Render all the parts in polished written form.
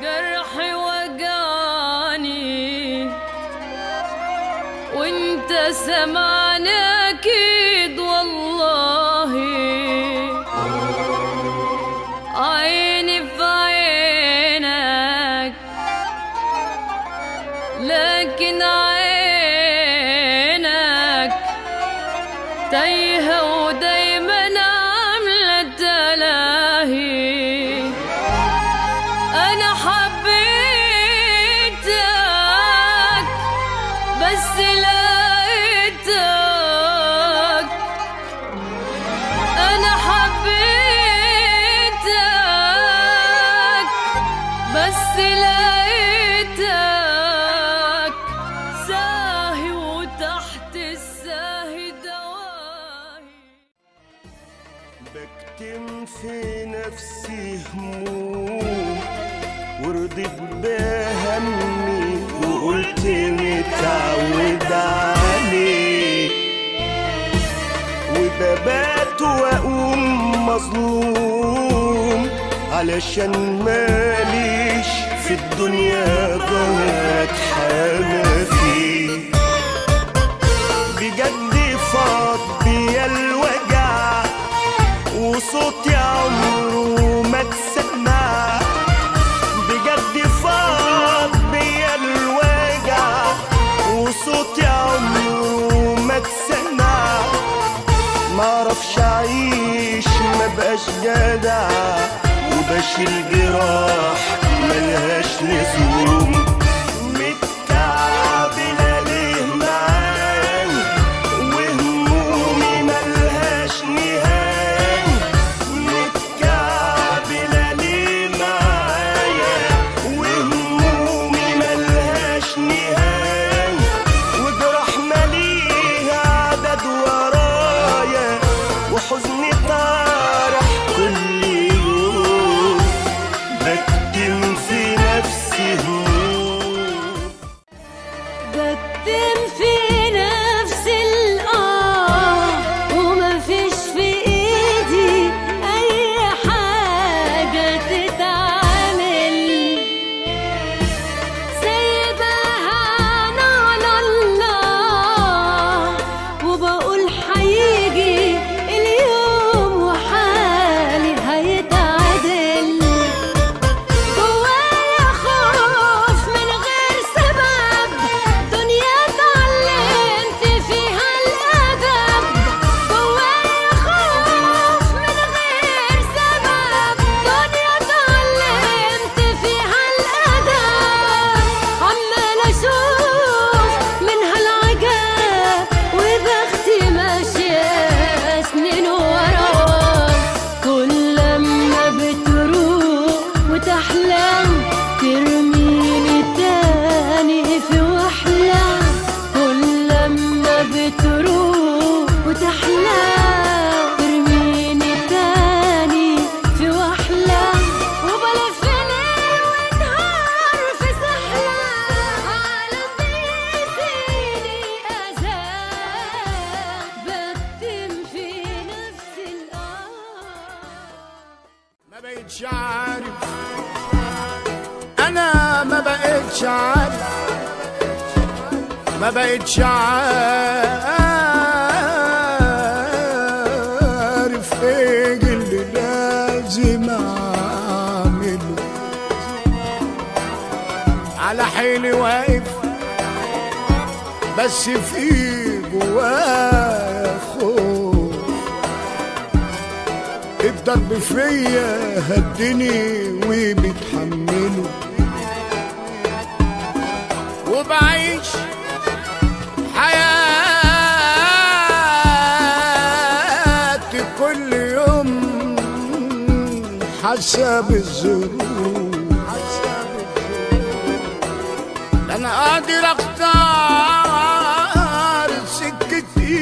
جرحي وجعني وانت سمعني اكيد والله، عيني في عينك لكن عينك تايهة ودايما عاملة تلاهي. أنا حبيتك بس لقيتك، أنا حبيتك بس لقيتك ساهي وتحت الساهي دواهي. بكتم في نفسي هموم ورضيت بهمي وقلت متعود عليه، وببات واقوم مظلوم علشان ماليش في الدنيا غير اتحامى فيه. بجد فاض بيا الوجع وصوتي عمره ما اتسمع، بجد فاض بيا الوجع وصوتي عمره ما اتسمع. معرفش اعيش مبقاش جدع وبشيل جراح ملهاش لزوم. متكعبلة ليه معاي وهمومي ملهاش نهاية، متكعبلة ليه معايا وهمومي ملهاش نهاية، وجراح ماليها عدد ورايا وحزني طارح كل يوم. بكتم في نفسي هموم، بكتم في نفسي ومفيش في ايدي اي حاجة تتعمل، سايباها على الله وبقول حيجي اليوم وحالي هيتعدل. جوايا خوف من غير سبب، دنيا اتعلمت فيها الأدب. جوايا خوف من غير سبب، دنيا اتعلمت فيها الأدب. عمال أشوف منها العجب وبختي ماشية سنين ورا. كل لما بتروح وتحلم ترميني تاني في وحلة، كل لما بتروح وتحلم ترميني تاني في وحلة. وبلف ليل ونهار في سحلة عالم بيزيني أذى، بكتم في نفسي ما بقتش عارف، انا ما بقتش عارف، ما بقتش عارف ايه اللي لازم اعمله. على حيلي واقف بس في جوايا خوف، الضرب فيا هدني وبتحمله، وبعيش حياتي كل يوم حسب الظروف. لا انا قادر اختار سكتي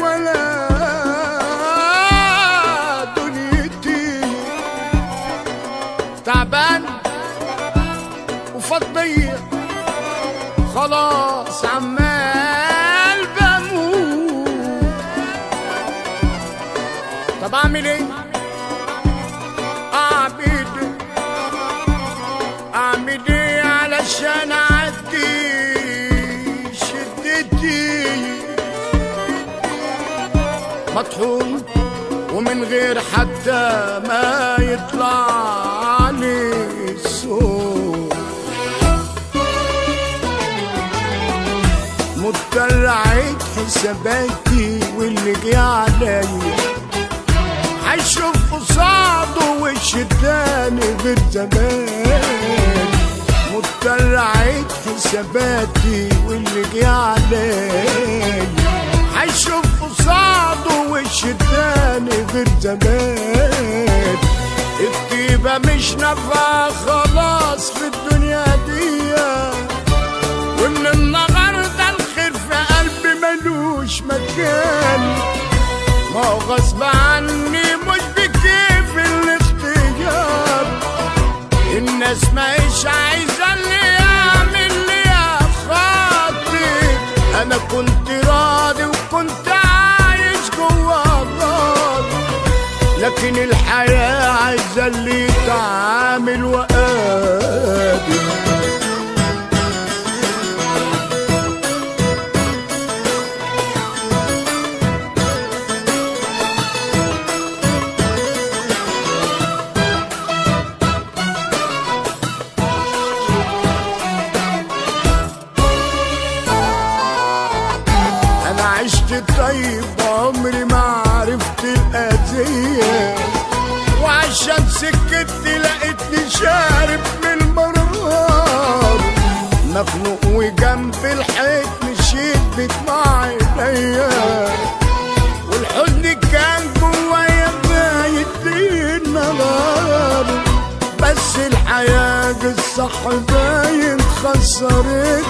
ولا دنيتي، تعبان وفضية خلاص عمال بموت. طب اعمل ايه؟ اعبد عشان اعدي شدتي، مطحون ومن غير حتى ما يطلع لي الصوت، مضطر اعيد حساباتي واللي جه عليا هشوف قصاده وش تاني غير زمان، مضطر اعيد حساباتي واللي جه عليا هشوف قصاده وش تاني غير زمان. الطيبة مش نافعة خلاص في الدنيا دي، ومن النهارده الخير في قلبي ملوش مكان، ما هو غصب عني مش بكيف الاختيار، الناس ماهيش عايزة اللي يعمل لي يا خاطر، انا كنت راضي وكنت عايش جوا النار، لكن الحياة عايزة اللي يتعامل وقادر. عشت طيب عمري ما عرفت الأذية، وعشان سكتي لقيتني شارب من المرار، مخنوق وجنب الحيط مشيت بدمع عينيا، والحزن كان جوايا بايت لي النهار، بس الحياة الصح باين خسرتني،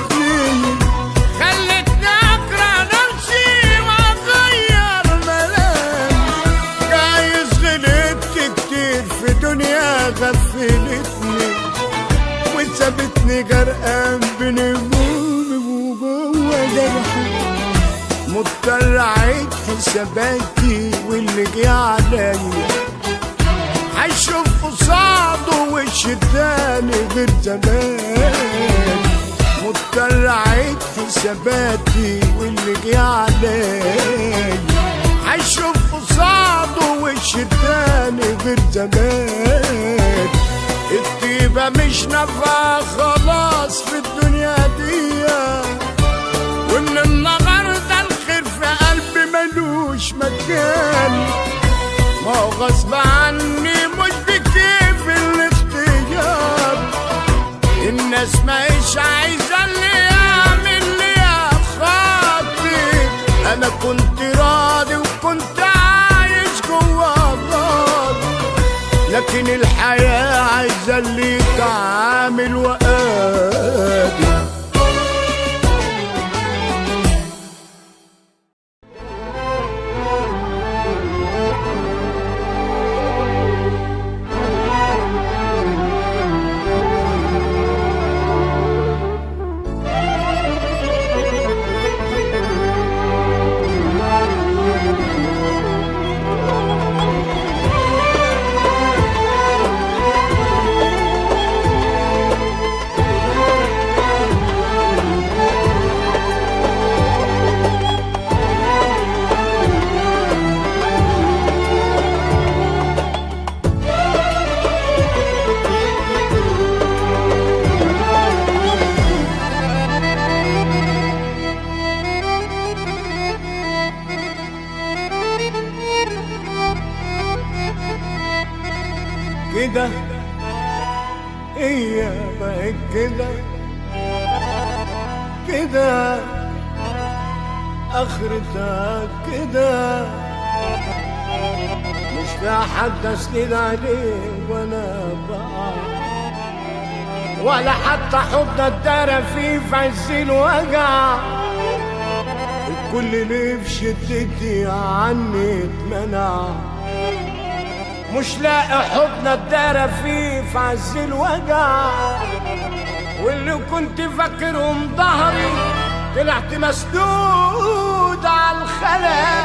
دنيا غفلتني وسابتني غرقان بنجومي وجوه جرحي، مضطر اعيد حساباتي واللي جه عليا هشوف قصاده وش تاني غير زمان، مضطر اعيد حساباتي واللي جه عليا هشوف قصاده وش تاني غير زمان. الطيبة مش نافعة خلاص في الدنيا دي، ومن النهارده الخير في قلبي ملوش مكان، ما هو غصب عني مش بكيف الاختيار، الناس ماهيش عايزة اللي يعمل لي يا خاطر، انا كنت راضي وكنت عايش جوا النار، لكن الحياة عايزة اللي يتعامل وقادر. كده هي بقت كده كده اخرتها كده، مش فيها حد اسند عليه ولا بقى، ولا حتى حضن الدار فيه في عز الوجع، الكل ليه في شدتي عني اتمنع، مش لاقي حضن الدار فيه في عز الوجع، واللي كنت فاكرهم ظهري طلعت مسدود على الخلا،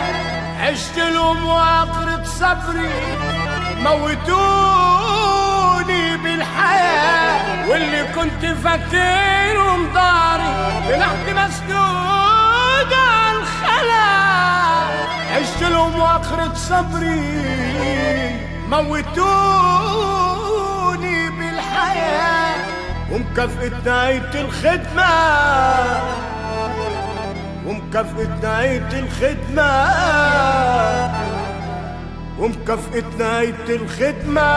عشت لهم واقرة صبري موتوني بالحياة، واللي كنت فاكرهم ضاري طلعت مسدود على الخلا. عشت لهم واخرة صبري موتوني بالحياة، ومكافأة نهاية الخدمة ومكافأة نهاية الخدمة ومكافأة نهاية الخدمة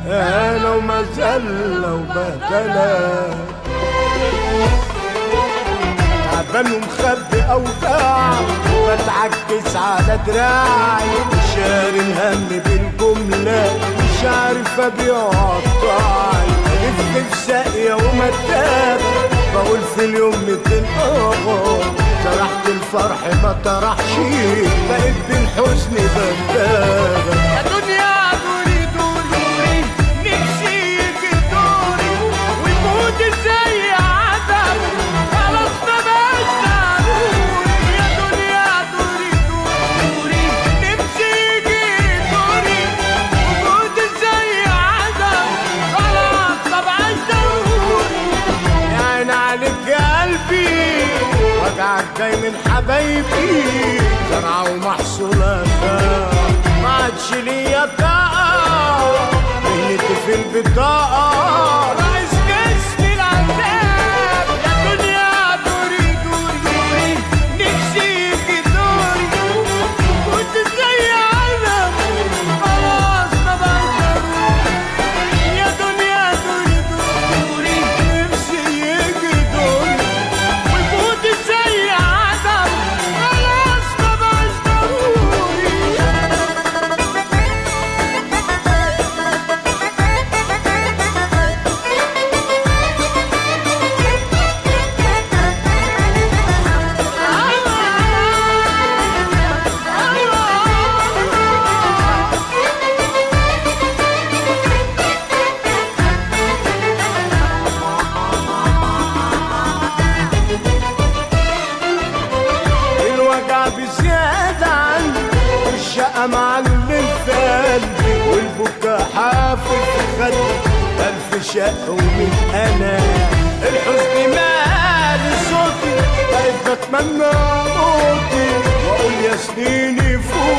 أنا ومذلة وبهدلة. تعبان ومخبي أوجاع بتعكس على دراعي، شاري الهم بالجملة مش عارف أبيع قطاعي. لف في ساقية ومتاب بقول في اليوم 200 سرحت الفرح ما طرحش، بقيت بالحزن بندابة. يا دنيا دوري دوري نفسي يجي دوري ويموت زي عدم خلاص ما بقاش ضروري. يا دنيا دوري دوري نفسي يجي دوري ويموت زي عدم خلاص ما بقاش ضروري. يا عين عليك يا قلبي وجعك جاي من حبايبي، زرعة ومحصولاتها ما عادش ليا طاقة، مهنتي في البطاقة رئيس جسم العذاب. يا دنيا دوري دوري دوري نفسي يجي دوري كنت زي علم خلاص ما بقاش ضروري. يا دنيا دوري دوري نفسي يجي دوري ويفوت زي عدم خلاص ما بقاش ضروري. الوجع بزيادة عني والشقة معلم في قلبي والبكا حافل في خدي، ألف شق ومن أنا الحزن مالي صوتي بقيت بتمنى موتي وأقول يا سنيني فوق